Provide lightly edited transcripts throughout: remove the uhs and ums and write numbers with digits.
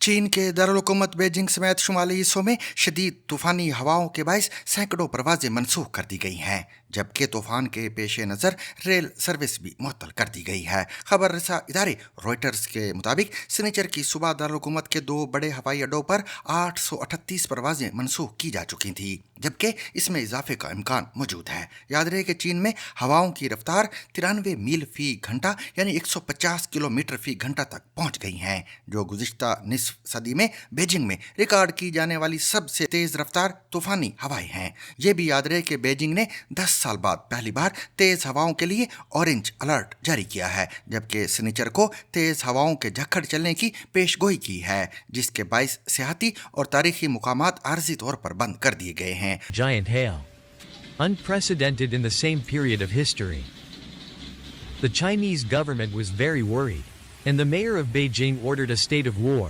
चीन के दारुल-हुकूमत बीजिंग समेत शुमाली हिस्सों में शदीद तूफानी हवाओं के बायस सैकड़ों परवाजें मनसूख कर दी गई हैं, जबकि तूफान के पेश नज़र रेल सर्विस भी मुअत्तल कर दी गई है। खबर रसा इदारे रॉयटर्स के मुताबिक सनीचर की सुबह दारुल-हुकूमत के दो बड़े हवाई अड्डों पर 838 परवाजें मनसूख की जा चुकी थीं, जबकि इसमें इजाफे का इम्कान मौजूद है। याद रहे कि चीन में हवाओं की रफ्तार 93 मील फी घंटा यानी 150 किलोमीटर फी घंटा तक पहुंच गई हैं, जो गुज़िश्ता निस्फ सदी में बीजिंग में रिकॉर्ड की जाने वाली सबसे तेज रफ्तार तूफानी हवाएं हैं। ये भी याद रहे कि बीजिंग ने 10 साल बाद पहली बार तेज हवाओं के लिए ऑरेंज अलर्ट जारी किया है, जबकि शनिचर को तेज हवाओं के झक्कड़ चलने की पेशगोई की है, जिसके बायस सियाहती और तारीखी मुकामात आर्जी तौर पर बंद कर दिए गए हैं। Giant hail. Unprecedented in the same period of history. The Chinese government was very worried, and the mayor of Beijing ordered a state of war.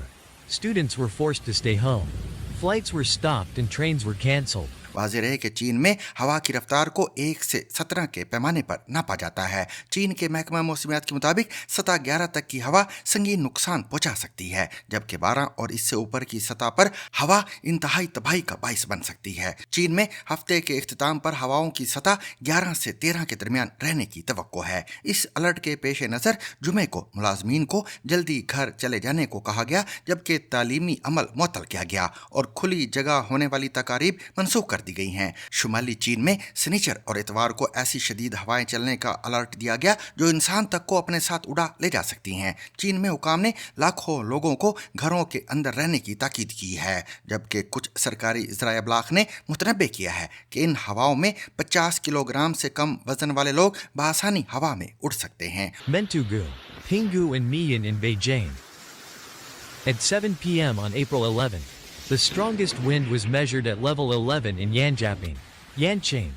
Students were forced to stay home. Flights were stopped and trains were cancelled. वाज़ेह रहे कि चीन में हवा की रफ्तार को 1 से 17 के पैमाने पर नापा जाता है। चीन के महकमा मौसमियात के मुताबिक सतह 11 तक की हवा संगीन नुकसान पहुंचा सकती है, जबकि 12 और इससे ऊपर की सतह पर हवा इंतहाई तबाही का बाइस बन सकती है। चीन में हफ्ते के इख्तिताम पर हवाओं की सतह 11 से 13 के दरमियान रहने की तवक्को है। इस अलर्ट के पेश नज़र जुमे को मुलाजमीन को जल्दी घर चले जाने को कहा गया, जबकि तालीमी अमल मुअत्तल किया गया और खुली जगह होने वाली तकारीब मनसूख दी गई हैं। शुमाली चीन में शनिचर और इतवार को ऐसी शदीद हवाएं चलने का अलर्ट दिया गया जो इंसान तक को अपने साथ उड़ा ले जा सकती हैं। चीन में हुकाम ने लाखों लोगों को घरों के अंदर रहने की ताकीद की है, जबकि कुछ सरकारी ज़राए अबलाग ने मुतनब्बे किया है कि इन हवाओं में 50 किलोग्राम से कम वजन वाले लोग बआसानी हवा में उड़ सकते हैं। Mentugu, Pinggu and Miyan in Beijing. At 7 p.m. on April 11th, the strongest wind was measured at level 11 in Yanqing.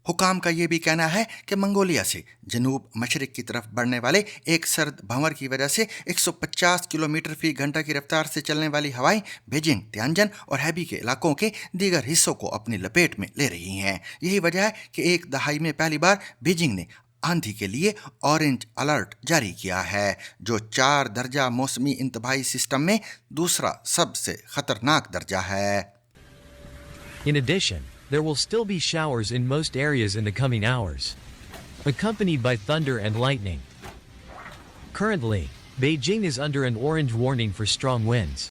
हुकाम का ये भी कहना है कि मंगोलिया से जनूब मशरिक की तरफ बढ़ने वाले एक सर्द भंवर की वजह से 150 किलोमीटर फी घंटा की रफ्तार से चलने वाली हवाएं बीजिंग, तियानजन और हैबी के इलाकों के दीगर हिस्सों को अपनी लपेट में ले रही हैं। यही वजह है कि एक दहाई में पहली बार बीजिंग ने आंधी के लिए ऑरेंज अलर्ट जारी किया है, जो 4 दर्जा मौसमी इंतबाही सिस्टम में दूसरा सबसे खतरनाक दर्जा है। In addition, there will still be showers in most areas in the coming hours, accompanied by thunder and lightning. Currently, Beijing is under an orange warning for strong winds.